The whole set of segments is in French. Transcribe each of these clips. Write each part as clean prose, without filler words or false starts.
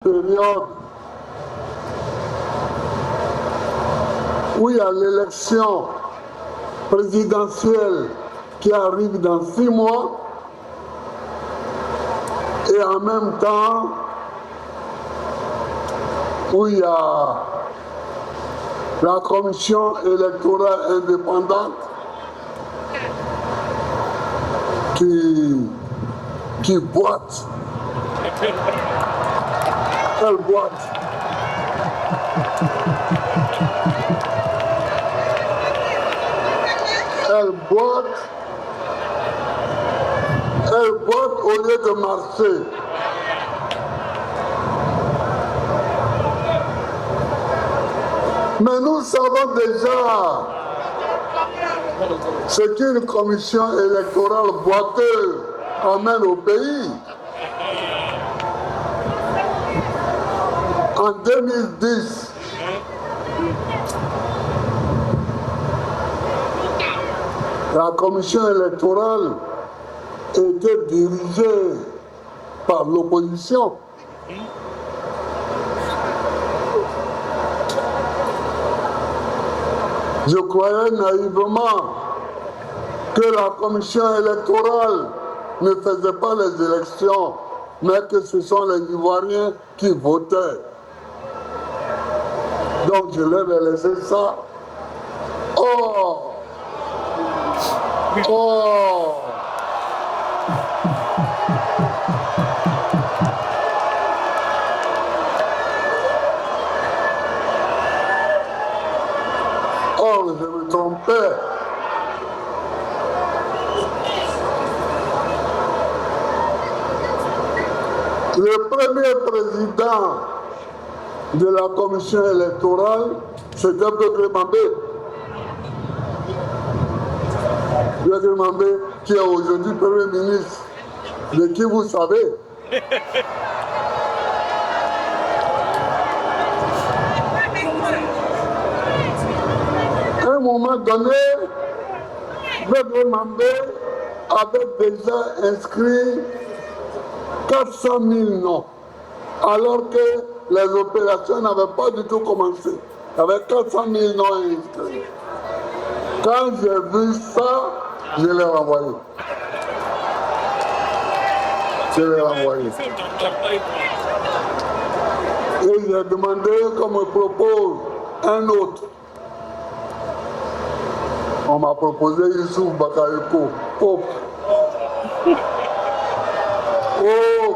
période où il y a l'élection présidentielle qui arrive dans 6 mois et en même temps où il y a la commission électorale indépendante qui boite. Elle boite. Elle boite. Elle boite au lieu de marcher. Mais nous savons déjà ce qu'une commission électorale boiteuse amène au pays. En 2010, la commission électorale était dirigée par l'opposition. Je croyais naïvement que la commission électorale ne faisait pas les élections, mais que ce sont les Ivoiriens qui votaient. Donc je leur ai laissé ça. Oh! Oh! Oh, je me trompais. Le premier président de la commission électorale, c'était Bégré Mambé. Bégré Mambé, qui est aujourd'hui Premier ministre, de qui vous savez. À un moment donné, Bégré Mambé avait déjà inscrit 400 000 noms, alors que les opérations n'avaient pas du tout commencé. Il y avait 400 000 noms inscrits. Quand j'ai vu ça, je l'ai renvoyé. Je l'ai renvoyé. Et j'ai demandé qu'on me propose un autre. On m'a proposé Youssouf Bakayoko. Oh. Oh.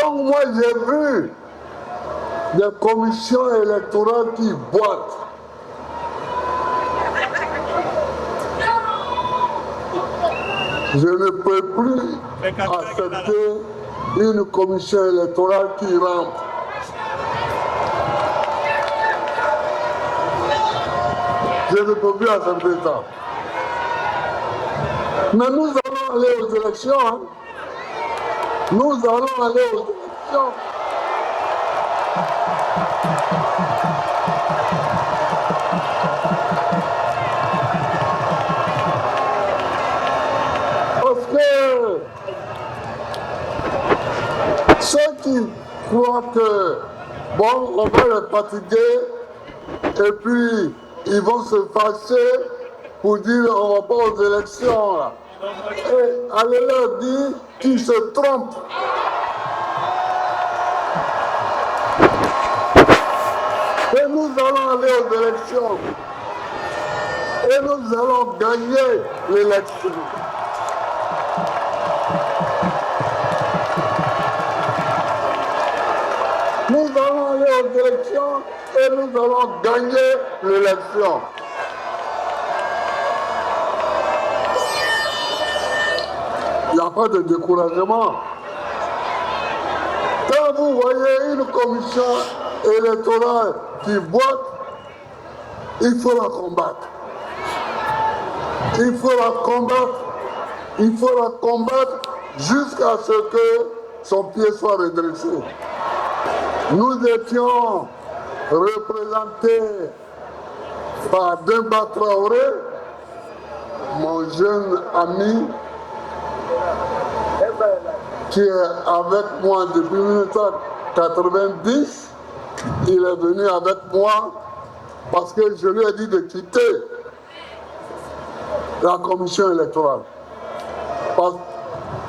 Donc moi j'ai vu des commissions électorales qui boitent. Je ne peux plus accepter une commission électorale qui rentre. Je ne peux plus accepter ça. Mais nous allons aller aux élections. Hein. Nous allons aller aux élections. Parce que ceux qui croient que, bon, on va les fatiguer et puis ils vont se fâcher pour dire on ne va pas aux élections. Là. Et allez leur dire qu'ils se trompent. Et nous allons aller aux élections. Et nous allons gagner l'élection. Nous allons aller aux élections et nous allons gagner l'élection. Il n'y a pas de découragement. Quand vous voyez une commission électorale qui boite, il faut la combattre. Il faut la combattre. Il faut la combattre jusqu'à ce que son pied soit redressé. Nous étions représentés par Demba Traoré, mon jeune ami qui est avec moi depuis 1990, il est venu avec moi parce que je lui ai dit de quitter la commission électorale.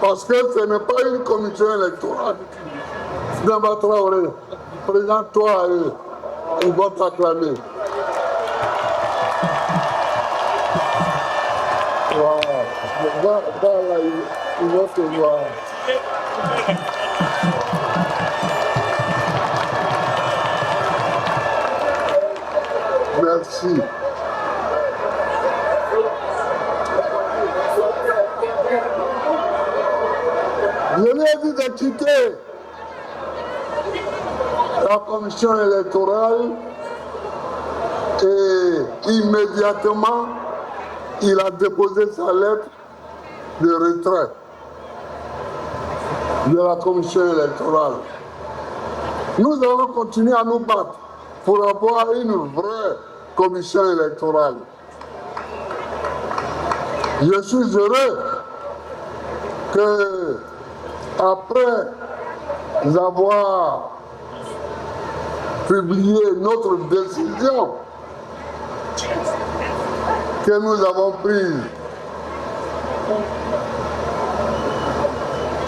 Parce que ce n'est pas une commission électorale. Demba Traoré, présente-toi et ils vont t'acclamer. Wow. Va là, ils vont te voir. Merci. Je lui ai dit de quitter la commission électorale et immédiatement, il a déposé sa lettre de retrait de la commission électorale. Nous allons continuer à nous battre pour avoir une vraie commission électorale. Je suis heureux que, après avoir publié notre décision que nous avons prise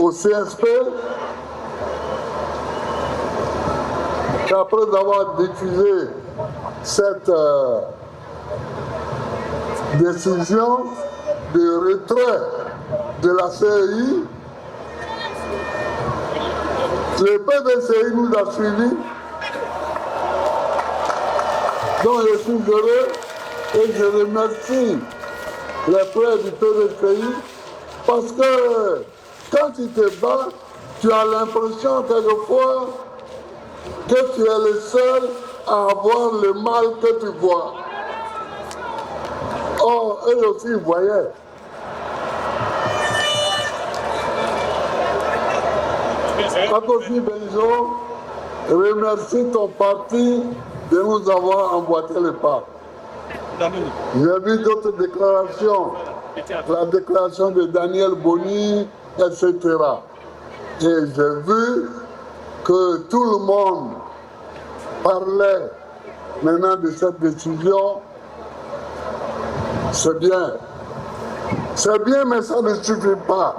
au CSP, qu'après avoir diffusé cette décision de retrait de la CEI, le PDCI nous a suivis. Donc je suis heureux et je remercie les frères du PDCI parce que quand tu te bats, tu as l'impression quelquefois que tu es le seul à avoir le mal que tu vois. Or, eux aussi voyaient. Akofi Benjo, remercie ton parti de nous avoir emboîté le pas. J'ai vu d'autres déclarations, la déclaration de Daniel Boni, etc. Et j'ai vu que tout le monde parlait maintenant de cette décision. C'est bien. C'est bien, mais ça ne suffit pas.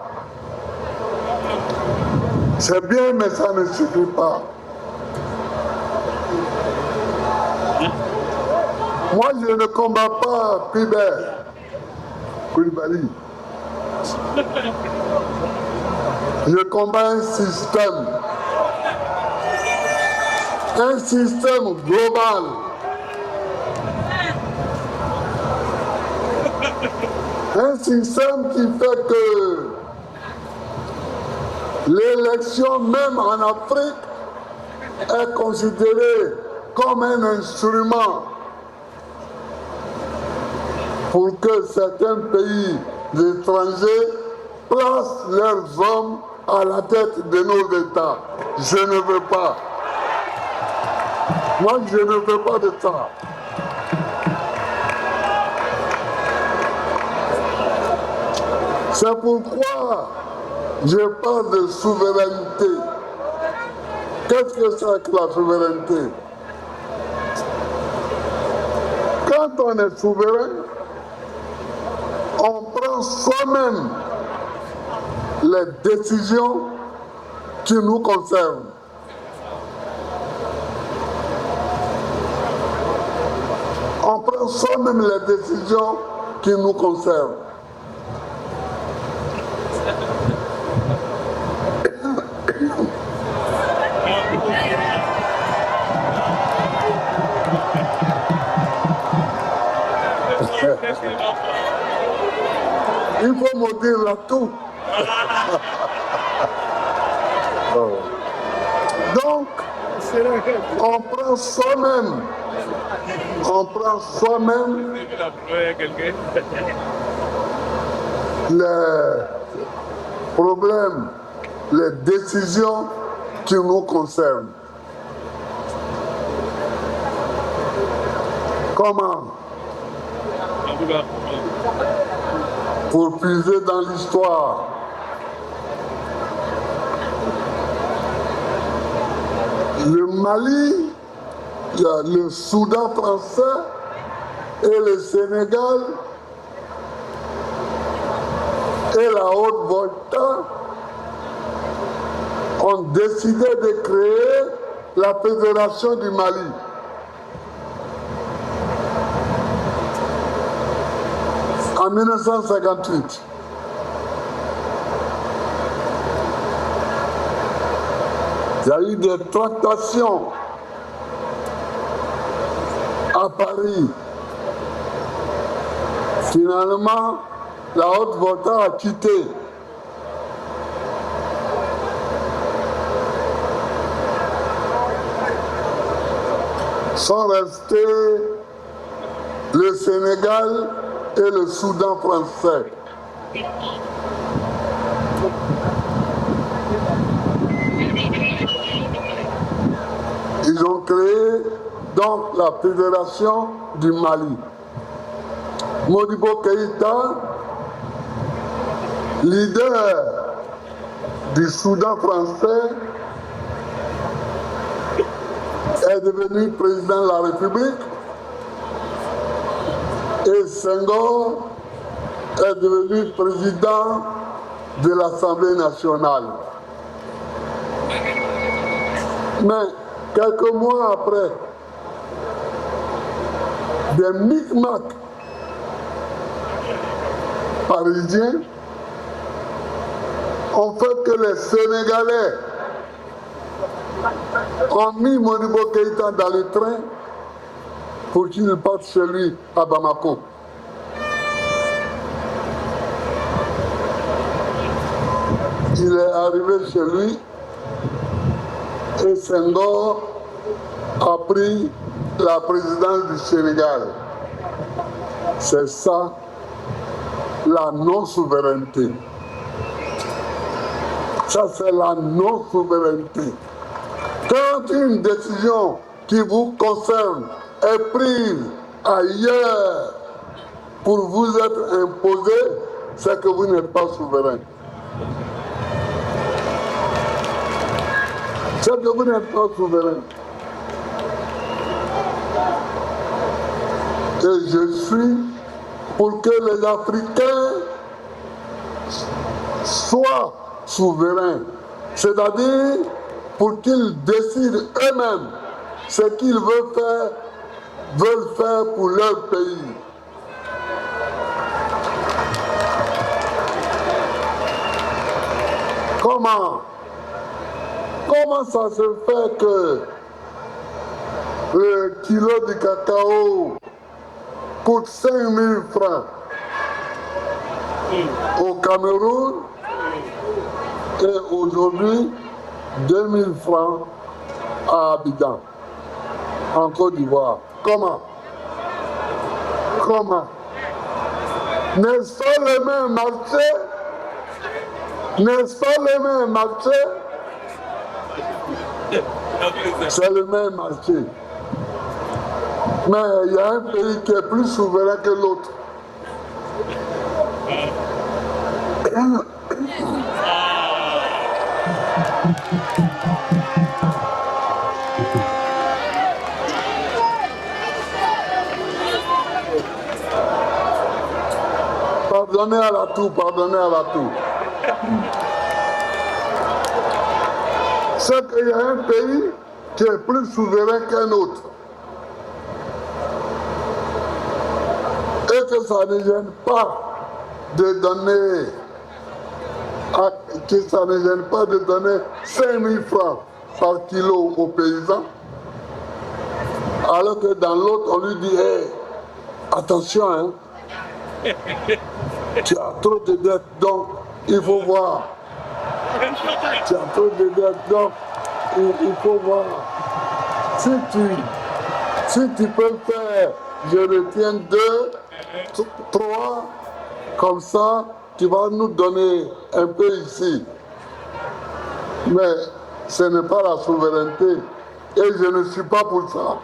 C'est bien, mais ça ne suffit pas. Moi, je ne combats pas Pibert Koulibaly. Je combats un système global. Un système qui fait que l'élection, même en Afrique, est considérée comme un instrument pour que certains pays étrangers placent leurs hommes à la tête de nos États. Je ne veux pas. Moi, je ne veux pas de ça. C'est pourquoi je parle de souveraineté. Qu'est-ce que c'est que la souveraineté? Quand on est souverain, on prend soi-même les décisions qui nous concernent. On prend soi-même les décisions qui nous concernent. Il faut me dire là tout. Donc, on prend soi-même les problèmes, les décisions qui nous concernent. Comment? pour puiser dans l'histoire. Le Mali, il y a le Soudan français et le Sénégal et la Haute-Volta ont décidé de créer la Fédération du Mali. En 1958. Il y a eu des tractations à Paris. Finalement, la Haute-Volta a quitté. Sont restés le Sénégal et le Soudan français. Ils ont créé donc la Fédération du Mali. Modibo Keïta, leader du Soudan français, est devenu président de la République et Senghor est devenu président de l'Assemblée nationale. Mais quelques mois après, des micmacs parisiens ont fait que les Sénégalais ont mis Modibo Keïta dans le train pour qu'il parte chez lui à Bamako. Il est arrivé chez lui et Senghor a pris la présidence du Sénégal. C'est ça la non-souveraineté. Ça, c'est la non-souveraineté. Quand une décision qui vous concerne est prise ailleurs pour vous être imposée, c'est que vous n'êtes pas souverain. C'est que vous n'êtes pas souverain. Et je suis pour que les Africains soient souverains. C'est-à-dire pour qu'ils décident eux-mêmes ce qu'ils veulent faire pour leur pays. Comment ça se fait que le kilo de cacao coûte 5 000 francs au Cameroun et aujourd'hui 2 000 francs à Abidjan, en Côte d'Ivoire? Comment? N'est-ce pas le même marché? N'est-ce pas le même marché? C'est le même marché. Mais il y a un pays qui est plus souverain que l'autre. Pardonnez à la toux. C'est qu'il y a un pays qui est plus souverain qu'un autre. Et que ça ne gêne pas de donner, que ça ne gêne pas de donner 5 000 francs par kilo aux paysans, alors que dans l'autre, on lui dit, hey, attention, hein, tu as trop de dettes, donc il faut voir. Tu as trop de dettes, donc il faut voir. Si tu peux faire, je retiens 2, 3, comme ça, tu vas nous donner un peu ici. Mais ce n'est pas la souveraineté. Et je ne suis pas pour ça.